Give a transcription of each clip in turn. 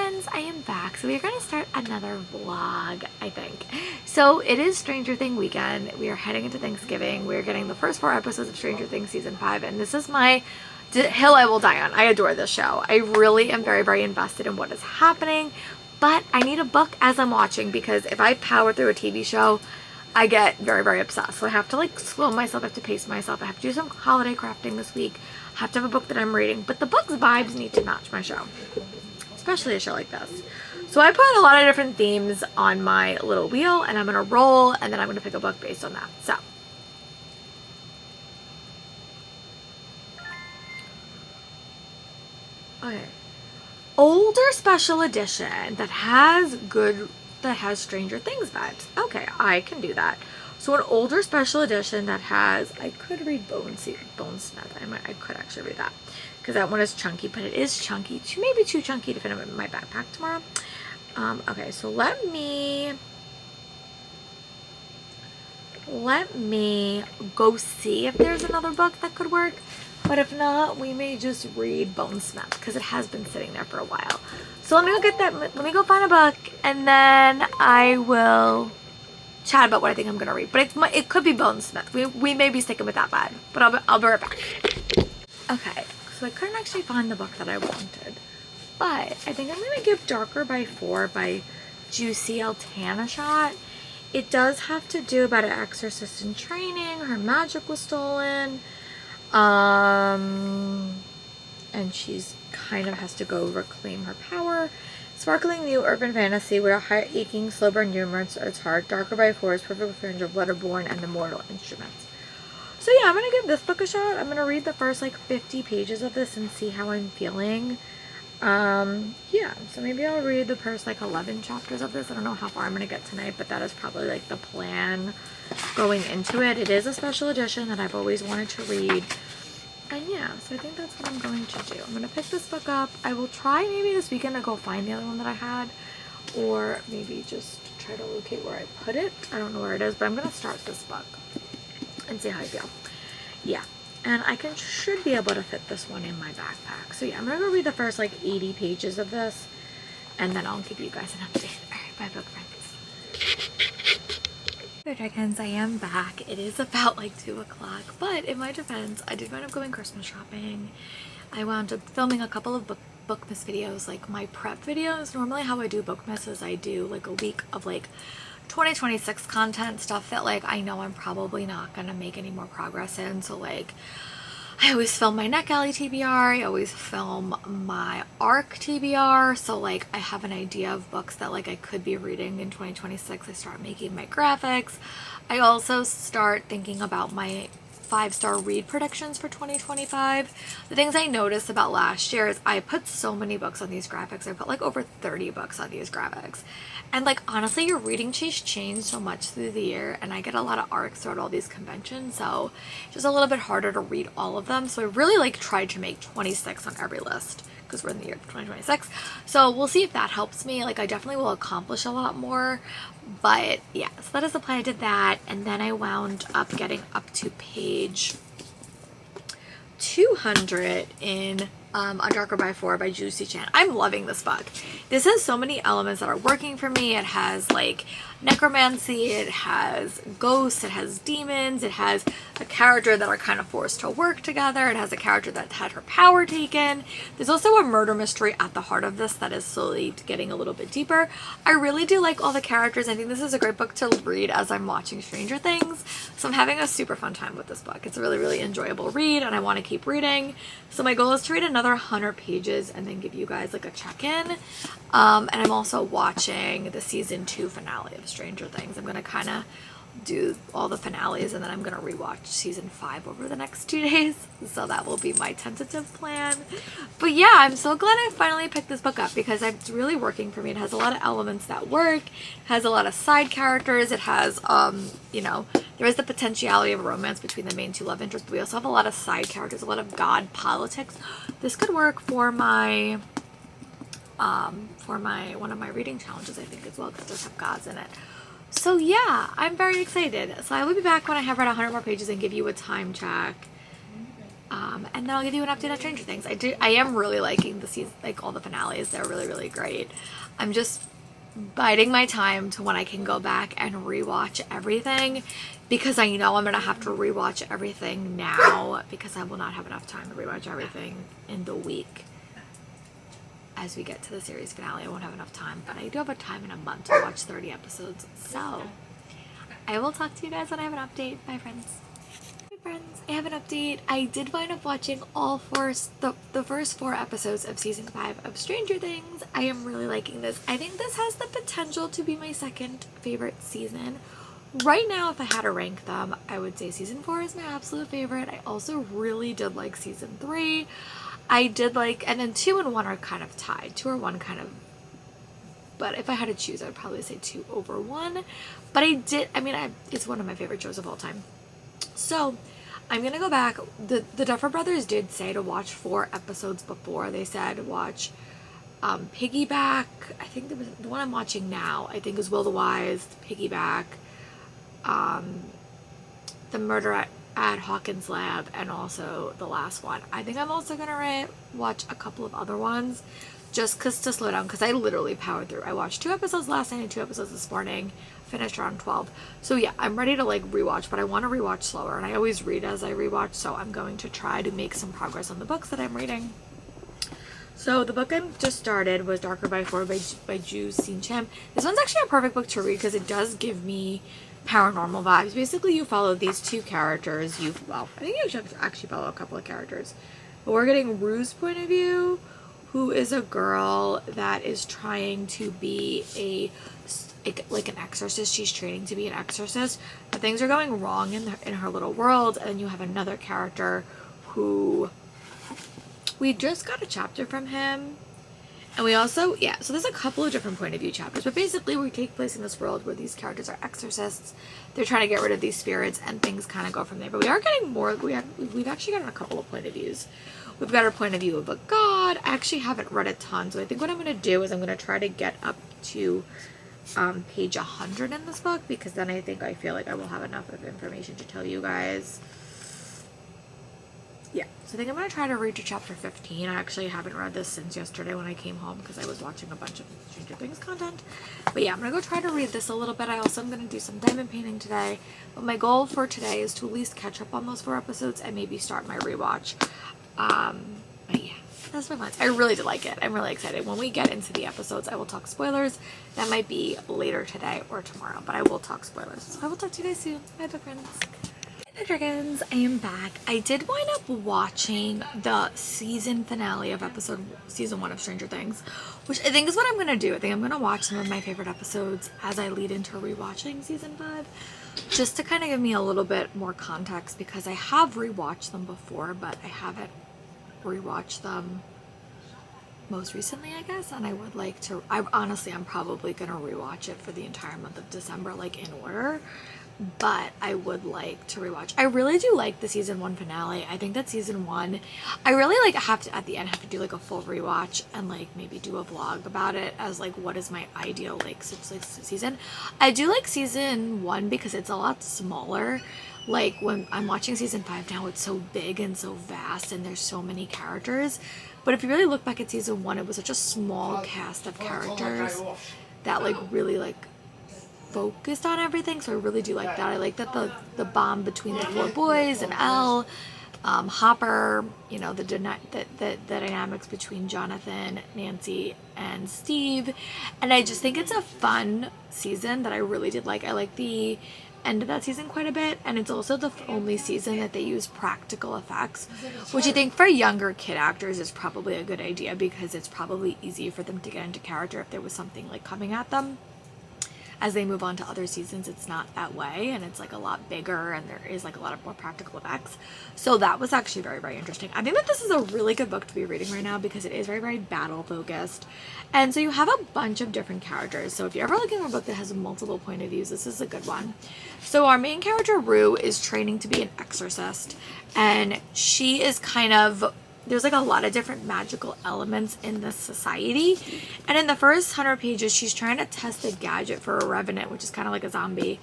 friends, I am back. So we're going to start another vlog, I think. So it is Stranger Things weekend. We are heading into Thanksgiving. We're getting the first 4 episodes of Stranger Things season 5, and this is my hill I will die on. I adore this show. I really am very, very invested in what is happening, but I need a book as I'm watching, because if I power through a TV show, I get very, very obsessed. So I have to like slow myself, I have to pace myself, I have to do some holiday crafting this week, I have to have a book that I'm reading, but the book's vibes need to match my show, especially a show like this. So I put a lot of different themes on my little wheel, and I'm gonna roll, and then I'm gonna pick a book based on that. So okay, older special edition that has Stranger Things vibes. Okay, I can do that. So an older special edition that has, I could read Bonesmith. I could actually read that, because that one is chunky, but it is chunky, maybe too chunky to fit in my backpack tomorrow. Okay, so let me go see if there's another book that could work. But if not, we may just read Bonesmith, because it has been sitting there for a while. So let me go get that. Let me go find a book, and then I will chat about what I think I'm gonna read. But it could be Bonesmith. We may be sticking with that vibe. But I'll be right back. Okay, so I couldn't actually find the book that I wanted, but I think I'm gonna give Darker by 4 by Juicy Altana a shot. It does have to do about an exorcist in training. Her magic was stolen. And she's kind of has to go reclaim her power. Sparkling new urban fantasy with a heart-aching, slow burn humor at its heart. Darker by 4 is perfect for fans of Letterborn and the Mortal Instruments. So yeah, I'm gonna give this book a shot. I'm gonna read the first like 50 pages of this and see how I'm feeling. Yeah, so maybe I'll read the first like 11 chapters of this. I don't know how far I'm gonna get tonight, but that is probably like the plan going into it. It is a special edition that I've always wanted to read, and yeah, so I think that's what I'm going to do. I'm gonna pick this book up. I will try maybe this weekend to go find the other one that I had, or maybe just try to locate where I put it. I don't know where it is, but I'm gonna start this book and see how I feel. Yeah, and I should be able to fit this one in my backpack. So yeah, I'm gonna go read the first like 80 pages of this, and then I'll give you guys an update. Alright, bye book friends. Hey Dragons, I am back. It is about like 2 o'clock, but in my defense, I did wind up going Christmas shopping. I wound up filming a couple of Bookmas videos, like my prep videos. Normally how I do Bookmas is I do like a week of like 2026 content, stuff that like I know I'm probably not gonna make any more progress in. So like I always film my NetGalley TBR, I always film my ARC TBR, so like I have an idea of books that like I could be reading in 2026. I start making my graphics. I also start thinking about my 5-star read predictions for 2025. The things I noticed about last year is I put so many books on these graphics. I put like over 30 books on these graphics. And like honestly, your reading tastes change so much through the year, and I get a lot of arcs throughout all these conventions, so it's just a little bit harder to read all of them. So I really like tried to make 26 on every list, because we're in the year 2026. So we'll see if that helps me. Like I definitely will accomplish a lot more. But yeah, so that is the plan. I did that, and then I wound up getting up to page 200 in A Darker by 4 by Juicy Chan. I'm loving this book. This has so many elements that are working for me. It has like necromancy, it has ghosts, it has demons, it has a character that are kind of forced to work together, it has a character that had her power taken. There's also a murder mystery at the heart of this that is slowly getting a little bit deeper. I really do like all the characters. I think this is a great book to read as I'm watching Stranger Things, so I'm having a super fun time with this book. It's a really, really enjoyable read, and I want to keep reading. So my goal is to read another 100 pages and then give you guys like a check-in. And I'm also watching the season 2 finale of Stranger Things. I'm gonna kind of do all the finales, and then I'm gonna rewatch season 5 over the next 2 days. So that will be my tentative plan. But yeah, I'm so glad I finally picked this book up, because it's really working for me. It has a lot of elements that work, it has a lot of side characters, it has you know, there is the potentiality of a romance between the main 2 love interests, but we also have a lot of side characters, a lot of god politics. This could work for my one of my reading challenges, I think, as well, because it does have gods in it. So yeah, I'm very excited. So I will be back when I have read 100 more pages and give you a time check. And then I'll give you an update on Stranger Things. I am really liking the season, like all the finales. They're really, really great. I'm just biding my time to when I can go back and rewatch everything, because I know I'm gonna have to rewatch everything now, because I will not have enough time to rewatch everything in the week. As we get to the series finale, I won't have enough time, but I do have a time in a month to watch 30 episodes. So I will talk to you guys when I have an update. Bye, friends. Friends, I have an update. I did wind up watching all the first 4 episodes of season 5 of Stranger Things. I am really liking this. I think this has the potential to be my second favorite season. Right now, if I had to rank them, I would say season 4 is my absolute favorite. I also really did like season 3. I did like, and then 2 and 1 are kind of tied. 2 or 1 kind of, but if I had to choose, I would probably say 2 over 1. But it's one of my favorite shows of all time. So I'm gonna go back. The Duffer Brothers did say to watch 4 episodes before. They said watch Piggyback. I think the one I'm watching now, I think, is Will the Wise, Piggyback, The Murder at Hawkins Lab, and also the last one. I think I'm also gonna watch a couple of other ones, just to slow down, because I literally powered through. I watched 2 episodes last night and 2 episodes this morning, finished around 12. So yeah, I'm ready to like rewatch, but I want to rewatch slower, and I always read as I rewatch, so I'm going to try to make some progress on the books that I'm reading. So the book I just started was Darker by 4 by Ju Sin Chim. This one's actually a perfect book to read because it does give me paranormal vibes. Basically, you follow these 2 characters. I think you should actually follow a couple of characters, but we're getting Rue's point of view, who is a girl that is trying to be like an exorcist. She's training to be an exorcist, but things are going wrong in her little world. And then you have another character who we just got a chapter from him, and we also so there's a couple of different point of view chapters, but basically we take place in this world where these characters are exorcists. They're trying to get rid of these spirits, and things kind of go from there. But we are getting more. We've actually gotten a couple of point of views. We've got our point of view of a god. I actually haven't read a ton, so I think what I'm going to do is I'm going to try to get up to page 100 in this book, because then I feel like I will have enough of information to tell you guys. Yeah, so I think I'm going to try to read to chapter 15. I actually haven't read this since yesterday when I came home, because I was watching a bunch of Stranger Things content. But yeah, I'm going to go try to read this a little bit. I also am going to do some diamond painting today. But my goal for today is to at least catch up on those 4 episodes and maybe start my rewatch. But yeah, that's my plans. I really did like it. I'm really excited. When we get into the episodes, I will talk spoilers. That might be later today or tomorrow, but I will talk spoilers. So I will talk to you guys soon. Bye, friends. Hey, dragons. I am back. I did wind up watching the season finale of season 1 of Stranger Things, which I think is what I'm going to do. I think I'm going to watch some of my favorite episodes as I lead into rewatching season 5, just to kind of give me a little bit more context, because I have rewatched them before, but I haven't rewatched them most recently, I guess. And I would like to, I'm probably going to rewatch it for the entire month of December, like in order. But I would like to rewatch. I really do like the season 1 finale. I think that season 1, I really at the end have to do like a full rewatch and like maybe do a vlog about it as like what is my ideal like season. I do like season 1 because it's a lot smaller. Like when I'm watching season 5 now, it's so big and so vast and there's so many characters. But if you really look back at season 1, it was such a small cast of characters that like really like focused on everything. So I really do like that. I like that the bond between the 4 boys and Elle, Hopper, you know, the dynamics between Jonathan, Nancy, and Steve. And I just think it's a fun season that I really did like. I like the end of that season quite a bit, and it's also the only season that they use practical effects, which I think for younger kid actors is probably a good idea, because it's probably easy for them to get into character if there was something like coming at them. As they move on to other seasons, it's not that way, and it's like a lot bigger, and there is like a lot of more practical effects. So that was actually very, very interesting. I think that this is a really good book to be reading right now, because it is very, very battle focused. And so you have a bunch of different characters. So if you're ever looking for a book that has multiple point of views, this is a good one. So our main character, Rue, is training to be an exorcist, and she is kind of, there's like a lot of different magical elements in this society. And in the first 100 pages, she's trying to test a gadget for a revenant, which is kind of like a zombie.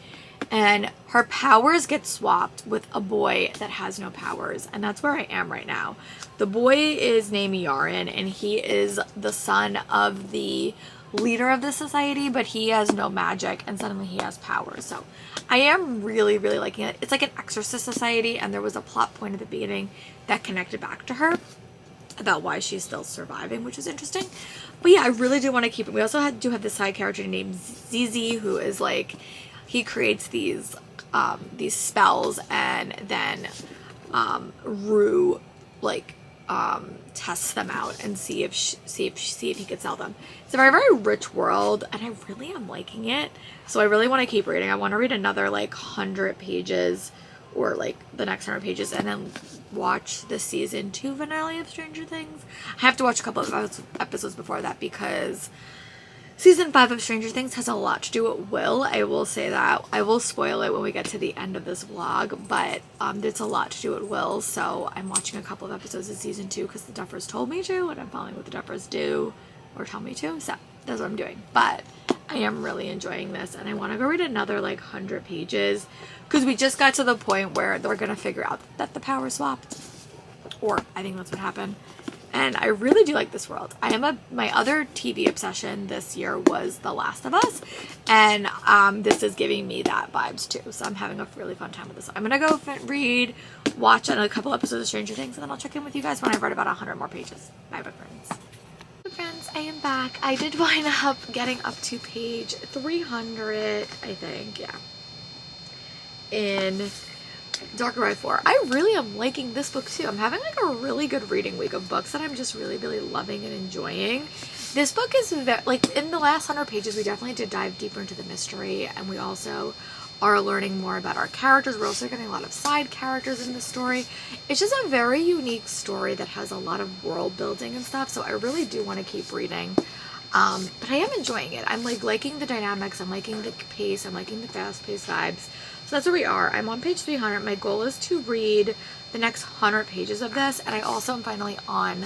and her powers get swapped with a boy that has no powers, and that's where I am right now. The boy is named Yaren, and he is the son of the leader of the society, but he has no magic, and suddenly he has powers. So I am really, really liking it. It's like an exorcist society, and there was a plot point at the beginning that connected back to her about why she's still surviving, which is interesting. But yeah, I really do want to keep it. We also do have this side character named Zizi, who is like, he creates these spells, and then Rue like tests them out and see if he could sell them. It's a very, very rich world, and I really am liking it. So I really want to keep reading. I want to read another like 100 pages, or like the next 100 pages, and then watch the season 2 finale of Stranger Things. I have to watch a couple of episodes before that, because season 5 of Stranger Things has a lot to do with Will. I will say that. I will spoil it when we get to the end of this vlog, but it's a lot to do with Will, so I'm watching a couple of episodes of season 2 because the Duffers told me to, and I'm following what the Duffers do or tell me to, so that's what I'm doing. But I am really enjoying this, and I want to go read another like 100 pages, because we just got to the point where they're going to figure out that the power swapped, or I think that's what happened. And I really do like this world. My other TV obsession this year was The Last of Us, and this is giving me that vibes too. So I'm having a really fun time with this. I'm gonna go watch a couple episodes of Stranger Things, and then I'll check in with you guys when I've read about 100 more pages. Bye, my friends. Friends, I am back. I did wind up getting up to page 300, I think, yeah, in Dark Ride 4. I really am liking this book too. I'm having like a really good reading week of books that I'm just really, really loving and enjoying. This book is like, in the last 100 pages we definitely did dive deeper into the mystery, and we also are learning more about our characters. We're also getting a lot of side characters in the story. It's just a very unique story that has a lot of world building and stuff, so I really do want to keep reading. But I am enjoying it. I'm like liking the dynamics, I'm liking the pace, I'm liking the fast-paced vibes. So that's where we are. I'm on page 300. My goal is to read the next 100 pages of this, and I also am finally on,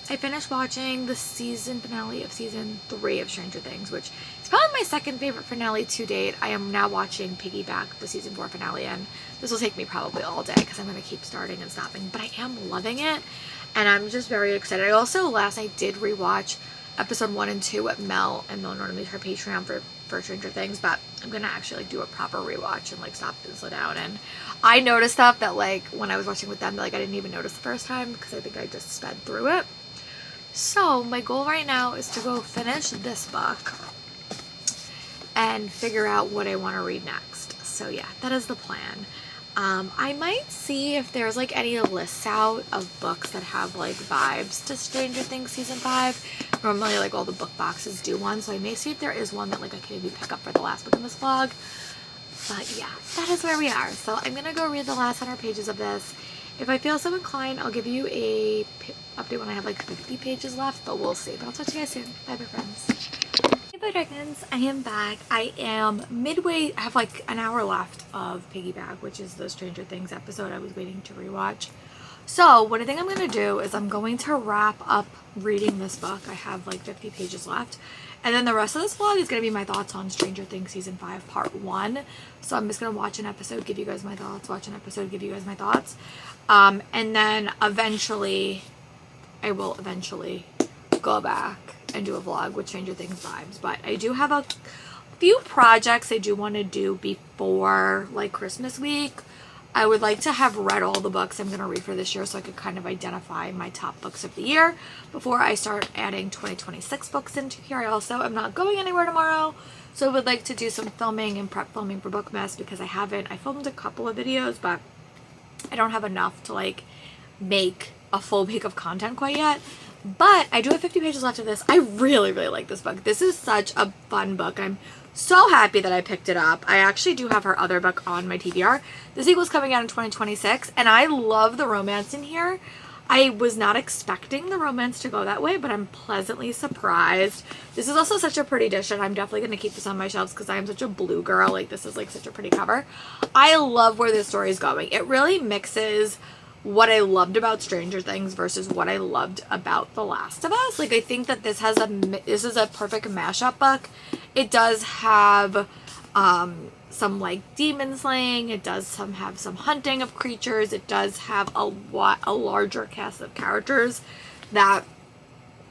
I finished watching the season finale of season 3 of Stranger Things, which is probably my second favorite finale to date. I am now watching Piggyback, the season 4 finale, and this will take me probably all day because I'm going to keep starting and stopping, but I am loving it, and I'm just very excited. I also last night did rewatch episode 1 and 2 with Mel, and Mel normally her Patreon for Stranger Things, but I'm gonna actually like do a proper rewatch and like stop and slow down. And I noticed stuff that like when I was watching with them that like I didn't even notice the first time, because I think I just sped through it. So my goal right now is to go finish this book and figure out what I want to read next. So yeah, that is the plan. I might see if there's like any lists out of books that have like vibes to Stranger Things season 5. Normally like all the book boxes do one, so I may see if there is one that like I can maybe pick up for the last book in this vlog. But yeah, that is where we are. So I'm gonna go read the last 100 pages of this. If I feel so inclined, I'll give you a update when I have like 50 pages left, but we'll see. But I'll talk to you guys soon. Bye, my friends. Hey, dragons, I am back. I am midway. I have like an hour left of Piggyback, which is the Stranger Things episode I was waiting to rewatch. So what I think I'm going to do is I'm going to wrap up reading this book. I have like 50 pages left. And then the rest of this vlog is going to be my thoughts on Stranger Things Season 5 Part 1. So I'm just going to watch an episode, give you guys my thoughts, watch an episode, give you guys my thoughts. And then eventually, I will eventually go back and do a vlog with Stranger Things vibes. But I do have a few projects I do want to do before like Christmas week. I would like to have read all the books I'm going to read for this year so I could kind of identify my top books of the year before I start adding 2026 books into here. I also am not going anywhere tomorrow, so I would like to do some filming and prep filming for Bookmas because I filmed a couple of videos, but I don't have enough to like make a full week of content quite yet. But I do have 50 pages left of this. I really, really like this book. This is such a fun book. I'm so happy that I picked it up. I actually do have her other book on my TBR. The sequel's coming out in 2026, and I love the romance in here. I was not expecting the romance to go that way, but I'm pleasantly surprised. This is also such a pretty edition. I'm definitely going to keep this on my shelves because I am such a blue girl. Like, this is like such a pretty cover. I love where this story is going. It really mixes what I loved about Stranger Things versus what I loved about The Last of Us. Like, I think that this is a perfect mashup book. It does have some like demon slaying. It does have some hunting of creatures. It does have a larger cast of characters that,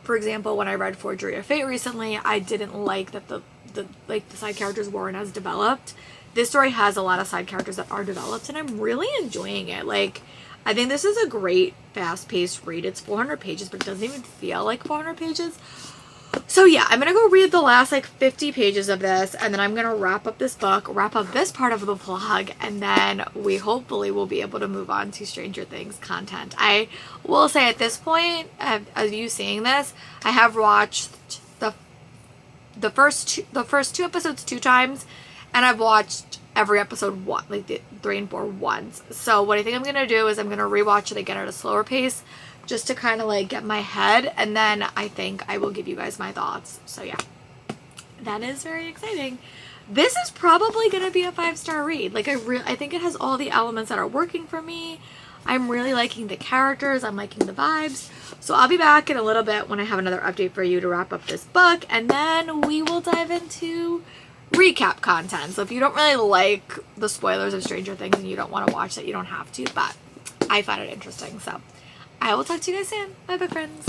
for example, when I read Forgery of Fate recently, I didn't like that the side characters weren't as developed. This story has a lot of side characters that are developed, and I'm really enjoying it. Like, I think this is a great fast-paced read. It's 400 pages, but it doesn't even feel like 400 pages. So yeah, I'm gonna go read the last like 50 pages of this, and then I'm gonna wrap up this book, wrap up this part of the vlog, and then we hopefully will be able to move on to Stranger Things content. I will say at this point, of you seeing this, I have watched the first two episodes 2 times, and I've watched every episode like the 3 and 4 once. So what I think I'm gonna do is I'm gonna rewatch it again at a slower pace, just to kind of like get my head, and then I think I will give you guys my thoughts. So yeah, that is very exciting. This is probably gonna be a 5-star read. Like, I think it has all the elements that are working for me. I'm really liking the characters. I'm liking the vibes. So I'll be back in a little bit when I have another update for you to wrap up this book, and then we will dive into recap content. So if you don't really like the spoilers of Stranger Things and you don't want to watch that, you don't have to, but I find it interesting. So I will talk to you guys soon. Bye, big friends.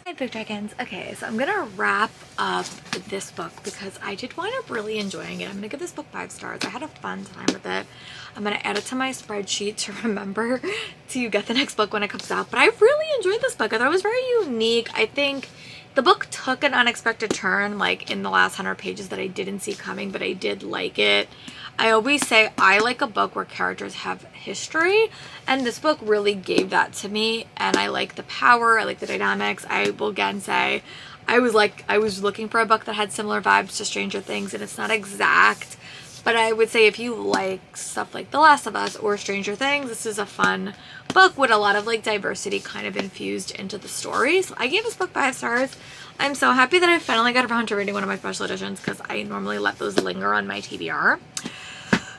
Hi, Big Dragons. Okay, so I'm going to wrap up this book because I did wind up really enjoying it. I'm going to give this book 5 stars. I had a fun time with it. I'm going to add it to my spreadsheet to remember to get the next book when it comes out. But I really enjoyed this book. I thought it was very unique. I think the book took an unexpected turn, like in the last 100 pages, that I didn't see coming, but I did like it. I always say I like a book where characters have history, and this book really gave that to me, and I like the power, I like the dynamics. I will again say I was looking for a book that had similar vibes to Stranger Things, and it's not exact, but I would say if you like stuff like The Last of Us or Stranger Things, this is a fun book with a lot of like diversity kind of infused into the story. So I gave this book 5 stars. I'm so happy that I finally got around to reading one of my special editions, because I normally let those linger on my TBR.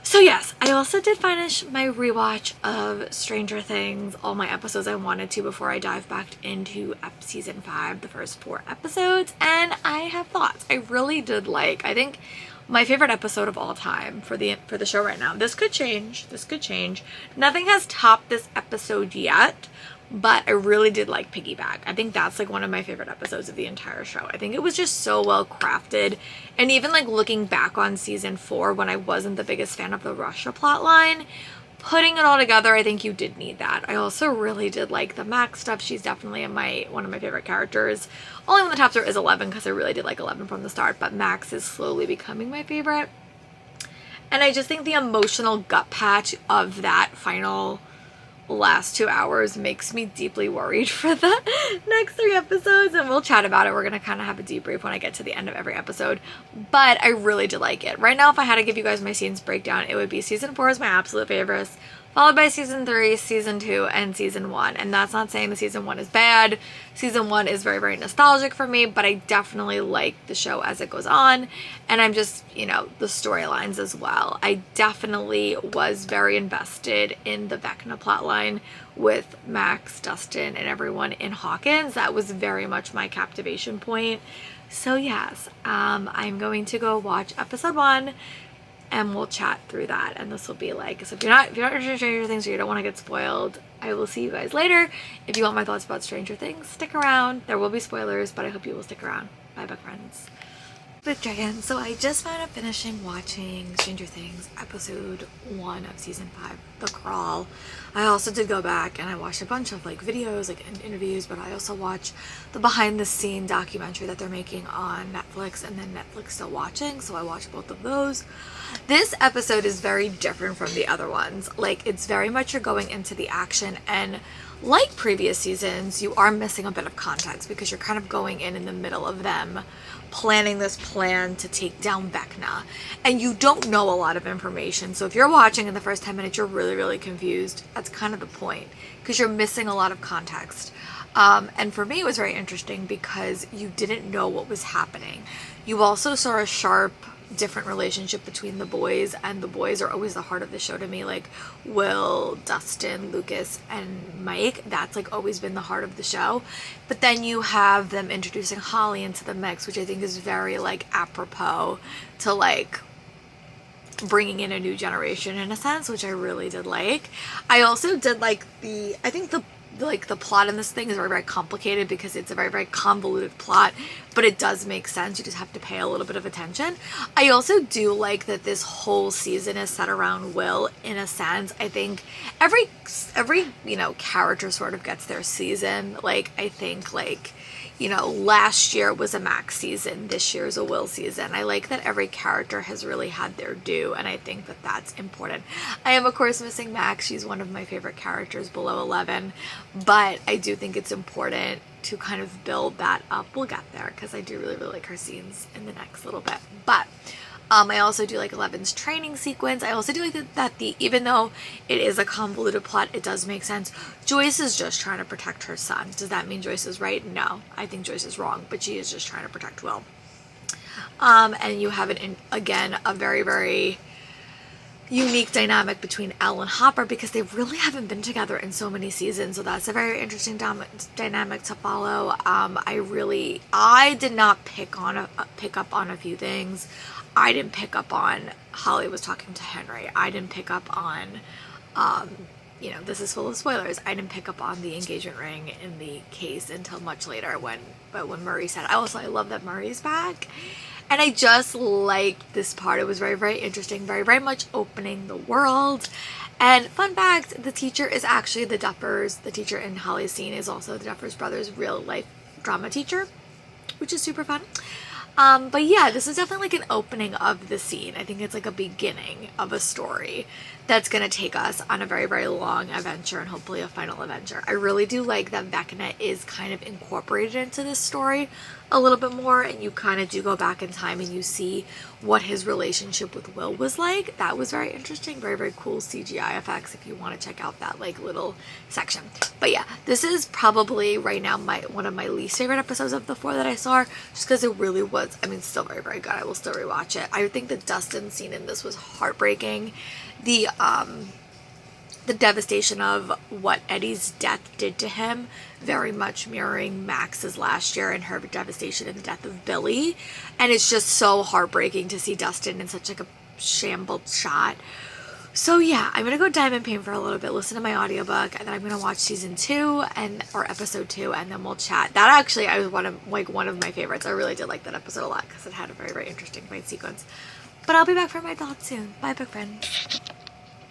So yes, I also did finish my rewatch of Stranger Things, all my episodes I wanted to before I dive back into season 5, the first 4 episodes, and I have thoughts. I really did like, I think my favorite episode of all time for the show right now. This could change. This could change. Nothing has topped this episode yet, but I really did like Piggyback. I think that's like one of my favorite episodes of the entire show. I think it was just so well crafted. And even like looking back on season 4, when I wasn't the biggest fan of the Russia plotline, putting it all together, I think you did need that. I also really did like the Max stuff. She's definitely one of my favorite characters. Only one of the tops is 11, because I really did like 11 from the start, but Max is slowly becoming my favorite. And I just think the emotional gut patch of that final last 2 hours makes me deeply worried for the next 3 episodes, and we'll chat about it. We're gonna kind of have a debrief when I get to the end of every episode, but I really did like it. Right now, if I had to give you guys my scenes breakdown, it would be season 4 is my absolute favorites, followed by season 3, season 2, and season 1. And that's not saying the season 1 is bad. Season 1 is very, very nostalgic for me, but I definitely like the show as it goes on. And I'm just, you know, the storylines as well. I definitely was very invested in the Vecna plotline with Max, Dustin, and everyone in Hawkins. That was very much my captivation point. So yes, I'm going to go watch episode 1, and we'll chat through that. And this will be like, so if you're not interested in Stranger Things, or you don't want to get spoiled, I will see you guys later. If you want my thoughts about Stranger Things, stick around. There will be spoilers, but I hope you will stick around. Bye, bye, friends. Big Dragon. So I just found out finishing watching Stranger Things episode 1 of season 5, The Crawl. I also did go back and I watched a bunch of like videos, like interviews, but I also watched the behind the scene documentary that they're making on Netflix, and then Netflix Still Watching, so I watched both of those. This episode is very different from the other ones. Like, it's very much you're going into the action, and like previous seasons, you are missing a bit of context because you're kind of going in the middle of them planning this plan to take down Vecna, and you don't know a lot of information. So if you're watching in the first 10 minutes, you're really, really confused. That's kind of the point, because you're missing a lot of context. And for me, it was very interesting because you didn't know what was happening. You also saw a sharp, different relationship between the boys, and the boys are always the heart of the show to me. Like Will, Dustin, Lucas, and Mike, that's like always been the heart of the show. But then you have them introducing Holly into the mix, which I think is very like apropos to like bringing in a new generation in a sense, which I really did like. I also did like I think the plot in this thing is very, very complicated because it's a very, very convoluted plot, but it does make sense. You just have to pay a little bit of attention. I also do like that this whole season is set around Will in a sense. I think every character sort of gets their season. Like, I think, like, last year was a Max season, this year's a Will season. I like that every character has really had their due, and I think that that's important. I am, of course, missing Max. She's one of my favorite characters below 11, but I do think it's important to kind of build that up. We'll get there, because I do really, really like her scenes in the next little bit. But I also do like 11's training sequence. I also do like that even though it is a convoluted plot, it does make sense. Joyce is just trying to protect her son. Does that mean Joyce is right? No, I think Joyce is wrong, but she is just trying to protect Will. And you have again a very, very unique dynamic between Elle and Hopper, because they really haven't been together in so many seasons, so that's a very interesting dynamic to follow. I did not pick up on a few things. I didn't pick up on Holly was talking to Henry. I didn't pick up on this is full of spoilers. I didn't pick up on the engagement ring in the case until much later when Murray said. I love that Murray's back. And I just liked this part. It was very, very interesting, very, very much opening the world. And fun fact, the teacher is actually the Duffers. The teacher in Holly's scene is also the Duffers brothers' real life drama teacher, which is super fun. But yeah, this is definitely like an opening of the scene. I think it's like a beginning of a story that's going to take us on a very, very long adventure and hopefully a final adventure. I really do like that Vecna is kind of incorporated into this story a little bit more, and you kind of do go back in time and you see what his relationship with Will was like. That was very interesting, very, very cool CGI effects if you want to check out that like little section. But yeah, this is probably right now one of my least favorite episodes of the 4 that I saw, just because it really was, still very, very good. I will still rewatch it. I think the Dustin scene in this was heartbreaking. The devastation of what Eddie's death did to him, very much mirroring Max's last year and her devastation in the death of Billy. And it's just so heartbreaking to see Dustin in such like a shambled shot. So yeah, I'm gonna go Diamond Pain for a little bit, listen to my audiobook, and then I'm gonna watch season 2 or episode 2, and then we'll chat. That actually I was one of my favorites. I really did like that episode a lot because it had a very, very interesting fight sequence. But I'll be back for my thoughts soon. Bye, book friends.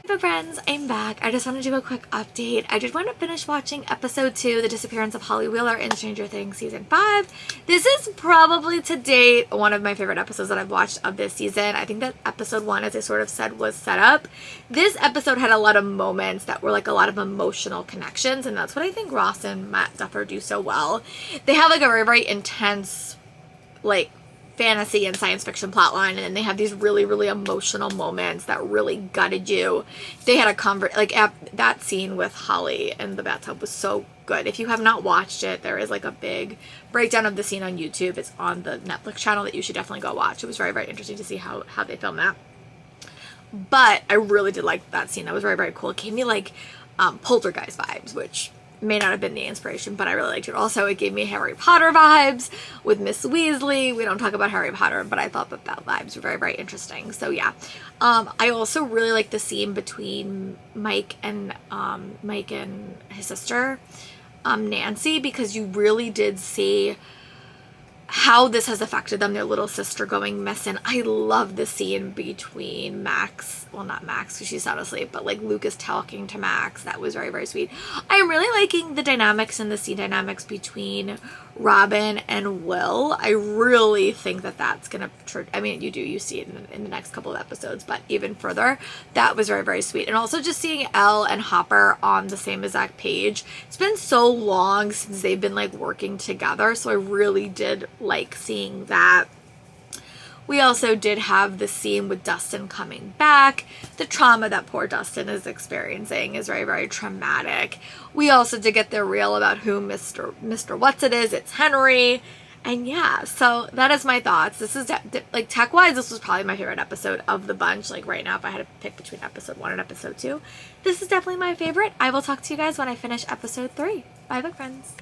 But friends, I'm back. I just want to do a quick update. I did want to finish watching episode 2, The Disappearance of Holly Wheeler in Stranger Things season 5. This is probably to date one of my favorite episodes that I've watched of this season. I think that episode 1, as I sort of said, was set up. This episode had a lot of moments that were like a lot of emotional connections, and that's what I think Ross and Matt Duffer do so well. They have like a very, very intense like fantasy and science fiction plotline, and then they have these really, really emotional moments that really gutted you. They had that scene with Holly in the bathtub was so good. If you have not watched it, there is like a big breakdown of the scene on YouTube. It's on the Netflix channel that you should definitely go watch. It was very, very interesting to see how they filmed that. But I really did like that scene. That was very, very cool. It gave me like Poltergeist vibes, which may not have been the inspiration, but I really liked it. Also, it gave me Harry Potter vibes with Miss Weasley. We don't talk about Harry Potter, but I thought that vibes were very, very interesting. So yeah, I also really like the scene between Mike and his sister, Nancy, because you really did see how this has affected them, their little sister going missing. I love the scene between Max, well, not Max because she's not asleep, but like Lucas talking to Max. That was very, very sweet. I'm really liking the dynamics and the scene dynamics between Robin and Will. I really think that that's gonna, you see it in the next couple of episodes, but even further, that was very, very sweet. And also just seeing Elle and Hopper on the same exact page. It's been so long since they've been like working together, so I really did like seeing that. We also did have the scene with Dustin coming back. The trauma that poor Dustin is experiencing is very, very traumatic. We also did get the reveal about who Mr. What's-It is. It's Henry. And yeah, so that is my thoughts. This is, like, tech-wise, this was probably my favorite episode of the bunch. Like, right now, if I had to pick between episode 1 and episode 2, this is definitely my favorite. I will talk to you guys when I finish episode 3. Bye, book friends.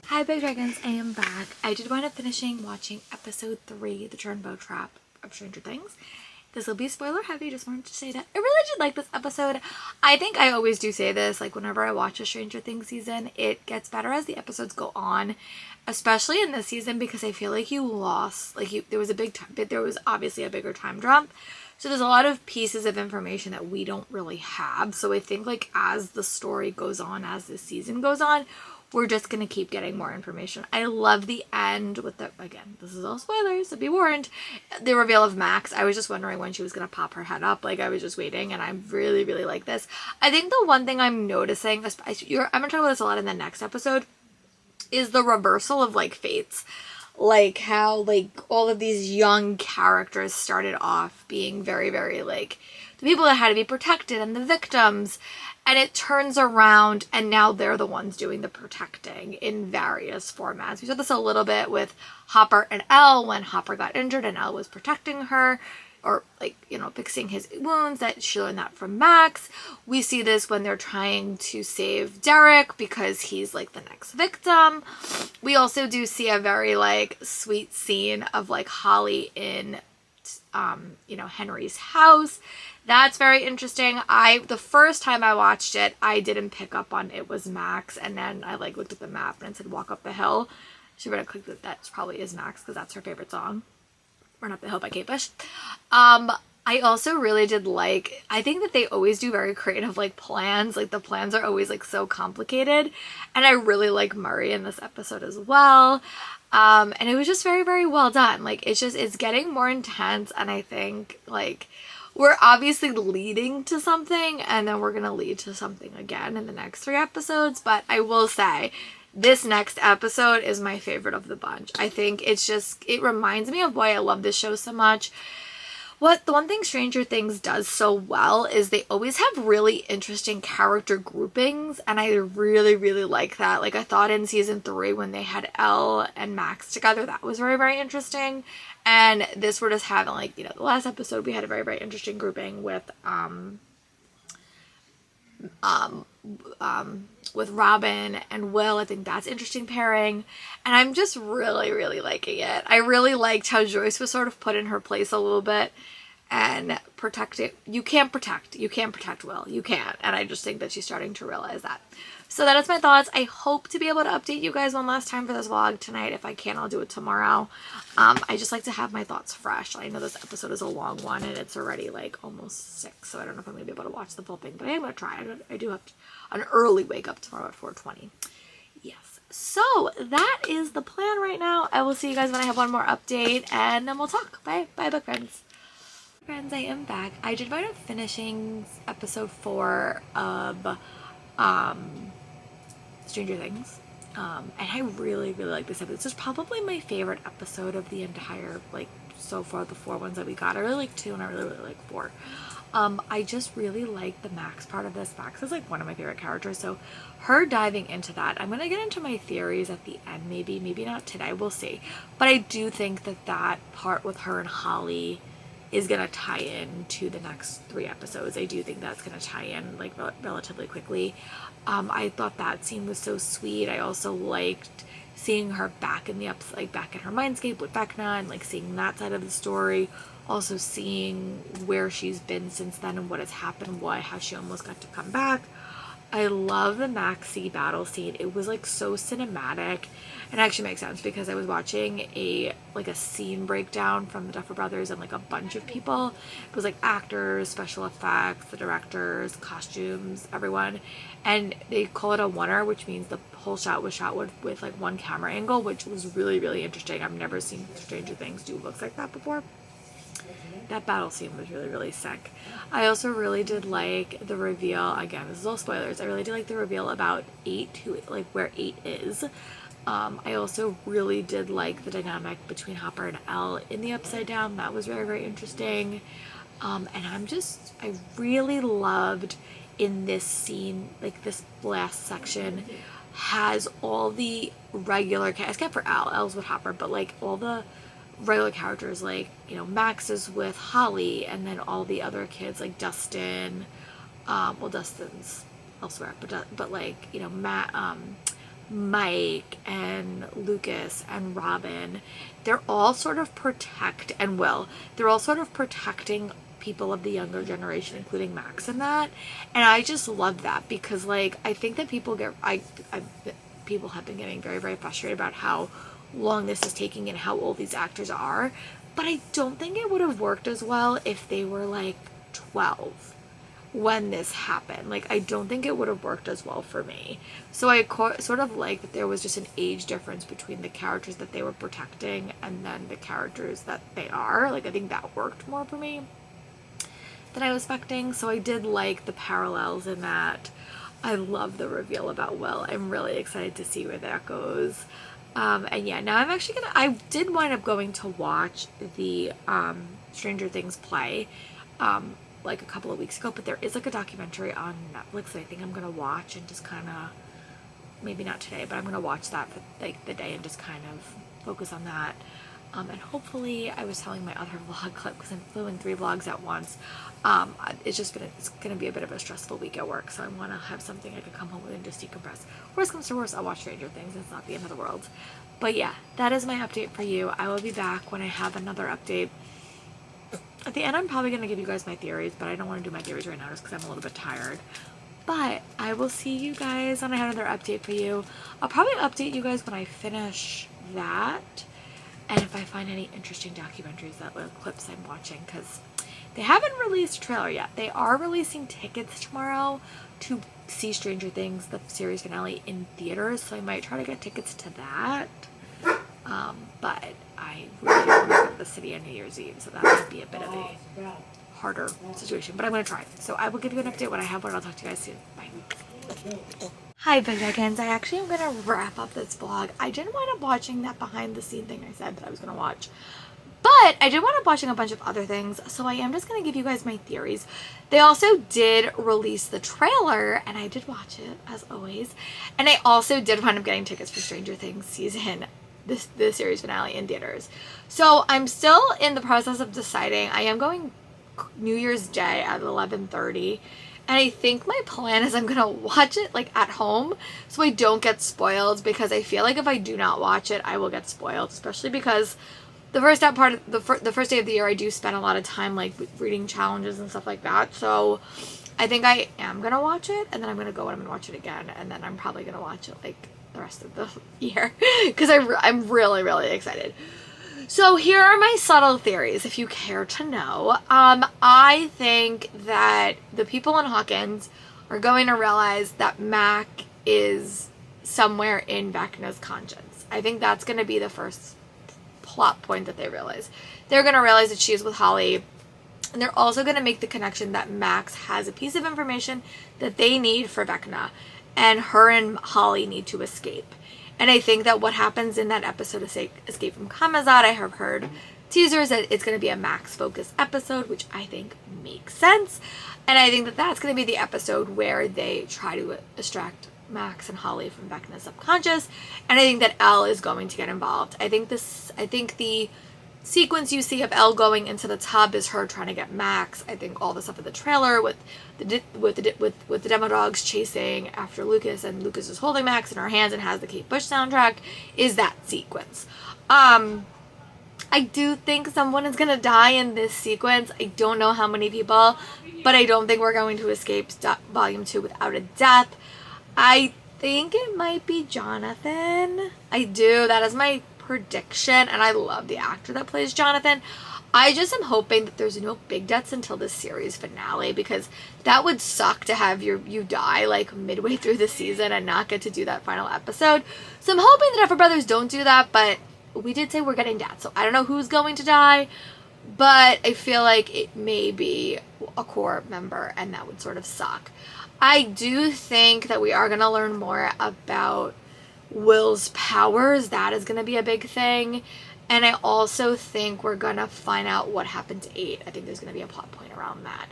Hi, Big Dragons, I am back. I did wind up finishing watching episode 3, The Turnbow Trap of Stranger Things. This will be spoiler heavy, just wanted to say that. I really did like this episode. I think I always do say this, like whenever I watch a Stranger Things season, it gets better as the episodes go on, especially in this season, because I feel like you lost, like there was obviously a bigger time jump. So there's a lot of pieces of information that we don't really have. So I think like as the story goes on, as the season goes on, we're just going to keep getting more information. I love the end with the, again, this is all spoilers, so be warned, the reveal of Max. I was just wondering when she was going to pop her head up. Like I was just waiting, and I really, really like this. I think the one thing I'm noticing, I'm going to talk about this a lot in the next episode, is the reversal of like fates. Like how like all of these young characters started off being very, very like the people that had to be protected and the victims, and it turns around and now they're the ones doing the protecting in various formats. We saw this a little bit with Hopper and Elle when Hopper got injured and Elle was protecting her, or like, you know, fixing his wounds. That she learned that from Max. We see this when they're trying to save Derek because he's like the next victim. We also do see a very like sweet scene of like Holly in you know, Henry's house. That's very interesting. The first time I watched it, I didn't pick up on it was Max, and then I like looked at the map and it said Walk Up the Hill. So we're gonna click that probably is Max because that's her favorite song. Run Up the Hill by Kate Bush. I also really did like, I think that they always do very creative like plans. Like the plans are always like so complicated, and I really like Murray in this episode as well. And it was just very, very well done. Like it's getting more intense, and I think like we're obviously leading to something, and then we're gonna lead to something again in the next 3 episodes. But I will say, this next episode is my favorite of the bunch. I think it reminds me of why I love this show so much. The one thing Stranger Things does so well is they always have really interesting character groupings, and I really, really like that. Like I thought in season 3 when they had Elle and Max together, that was very, very interesting. And this we're just having like, you know, the last episode we had a very, very interesting grouping with Robin and Will. I think that's interesting pairing, and I'm just really, really liking it. I really liked how Joyce was sort of put in her place a little bit and protecting. You can't protect Will. You can't. And I just think that she's starting to realize that. So that is my thoughts. I hope to be able to update you guys one last time for this vlog tonight. If I can, I'll do it tomorrow. I just like to have my thoughts fresh. I know this episode is a long one and it's already like almost 6, so I don't know if I'm going to be able to watch the full thing, but I am going to try. I do have an early wake up tomorrow at 4:20. Yes. So that is the plan right now. I will see you guys when I have one more update, and then we'll talk. Bye. Bye, book friends. Friends, I am back. I did wind up finishing episode 4 of Stranger Things, and I really, really like this episode. This is probably my favorite episode of the entire, like, so far, the 4 ones that we got. I really like 2 and I really, really like 4. I just really like the Max part of this. Max is like one of my favorite characters, so her diving into that, I'm gonna get into my theories at the end, maybe not today, we'll see. But I do think that part with her and Holly is gonna tie in to the next 3 episodes. I do think that's gonna tie in like relatively quickly. I thought that scene was so sweet. I also liked seeing her back in back in her mindscape with Vecna, and like seeing that side of the story. Also seeing where she's been since then and what has happened, how she almost got to come back. I love the Maxie battle scene. It was like so cinematic, and actually makes sense because I was watching a scene breakdown from the Duffer Brothers and like a bunch of people. It was like actors, special effects, the directors, costumes, everyone, and they call it a oneer, which means the whole shot was shot with like one camera angle, which was really, really interesting. I've never seen Stranger Things do looks like that before. That battle scene was really, really sick. I also really did like the reveal. Again, this is all spoilers. I really did like the reveal about 8, where 8 is. I also really did like the dynamic between Hopper and Elle in the Upside Down. That was very, very interesting. And I really loved in this scene, like this last section has all the regular cast, except for Elle. Elle's with Hopper, but like all the regular characters, like, you know, Max is with Holly, and then all the other kids like Dustin, well, Dustin's elsewhere, but like, you know, Mike and Lucas and Robin, they're all sort of they're all sort of protecting people of the younger generation, including Max in that. And I just love that because, like, I think that people people have been getting very, very frustrated about how long this is taking and how old these actors are. But I don't think it would have worked as well if they were like 12 when this happened. Like, I don't think it would have worked as well for me. So I sort of like that there was just an age difference between the characters that they were protecting and then the characters that they are. Like, I think that worked more for me than I was expecting. So I did like the parallels in that. I love the reveal about Will. I'm really excited to see where that goes. And yeah, now I'm actually I did wind up going to watch the Stranger Things play like a couple of weeks ago, but there is like a documentary on Netflix that I think I'm gonna watch and just kind of, maybe not today, but I'm gonna watch that for like the day and just kind of focus on that. And hopefully, I was telling my other vlog clip, because I'm filming 3 vlogs at once, it's gonna be a bit of a stressful week at work, so I want to have something I can come home with and just decompress. Worst comes to worst, I'll watch Stranger Things. It's not the end of the world. But yeah, that is my update for you. I will be back when I have another update. At the end, I'm probably going to give you guys my theories, but I don't want to do my theories right now just because I'm a little bit tired. But I will see you guys when I have another update for you. I'll probably update you guys when I finish that. And if I find any interesting documentaries, clips I'm watching, because they haven't released a trailer yet. They are releasing tickets tomorrow to see Stranger Things, the series finale, in theaters, so I might try to get tickets to that. But I really don't want to go to the city on New Year's Eve, so that might be a bit of a harder situation, but I'm going to try. So I will give you an update when I have one. I'll talk to you guys soon. Bye. Hi, Big Dragons. I actually am going to wrap up this vlog. I didn't wind up watching that behind the scene thing I said that I was going to watch, but I did wind up watching a bunch of other things, so I am just going to give you guys my theories. They also did release the trailer, and I did watch it, as always, and I also did wind up getting tickets for Stranger Things season the series finale in theaters. So I'm still in the process of deciding. I am going New Year's Day at 11:30, and I think my plan is I'm gonna watch it like at home so I don't get spoiled, because I feel like if I do not watch it I will get spoiled, especially because the first day of the year I do spend a lot of time like reading challenges and stuff like that. So I think I am gonna watch it, and then I'm gonna go and I'm gonna watch it again, and then I'm probably gonna watch it like the rest of the year because I'm really, really excited. So here are my subtle theories, if you care to know. I think that the people in Hawkins are going to realize that Mac is somewhere in Vecna's conscience. I think that's going to be the first plot point that they realize. They're going to realize that she is with Holly, and they're also going to make the connection that Max has a piece of information that they need for Vecna, and her and Holly need to escape. And I think that what happens in that episode of Escape from Kamazad, I have heard teasers that it's going to be a Max-focused episode, which I think makes sense. And I think that that's going to be the episode where they try to extract Max and Holly from Vecna's subconscious. And I think that Elle is going to get involved. I think the sequence you see of Elle going into the tub is her trying to get Max. I think all the stuff in the trailer with the demo dogs chasing after Lucas, and Lucas is holding Max in her hands and has the Kate Bush soundtrack, is that sequence. I do think someone is gonna die in this sequence. I don't know how many people, but I don't think we're going to escape Volume 2 without a death. I think it might be Jonathan. I do. That is my prediction, and I love the actor that plays Jonathan. I just am hoping that there's no big deaths until the series finale, because that would suck to have you die like midway through the season and not get to do that final episode. So I'm hoping the Duffer Brothers don't do that, but we did say we're getting deaths, so I don't know who's going to die, but I feel like it may be a core member, and that would sort of suck. I do think that we are going to learn more about Will's powers. That is going to be a big thing. And I also think we're going to find out what happened to 8. I think there's going to be a plot point around that.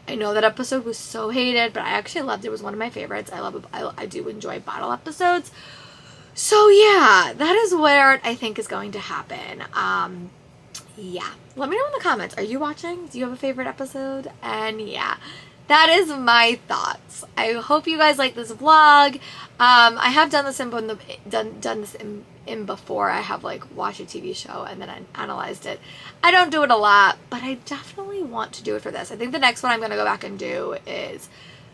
I know that episode was so hated, but I actually loved it. It was one of my favorites. I do enjoy battle episodes. So yeah, that is where I think is going to happen. Yeah. Let me know in the comments. Are you watching? Do you have a favorite episode? And yeah, that is my thoughts. I hope you guys like this vlog. I have done this in before. I have like watched a TV show and then I analyzed it. I don't do it a lot, but I definitely want to do it for this. I think the next one I'm going to go back and do is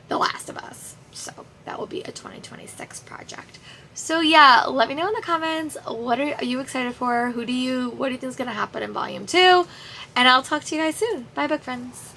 The Last of Us. So that will be a 2026 project. So yeah, let me know in the comments, what are you excited for? What do you think is going to happen in volume 2? And I'll talk to you guys soon. Bye, book friends.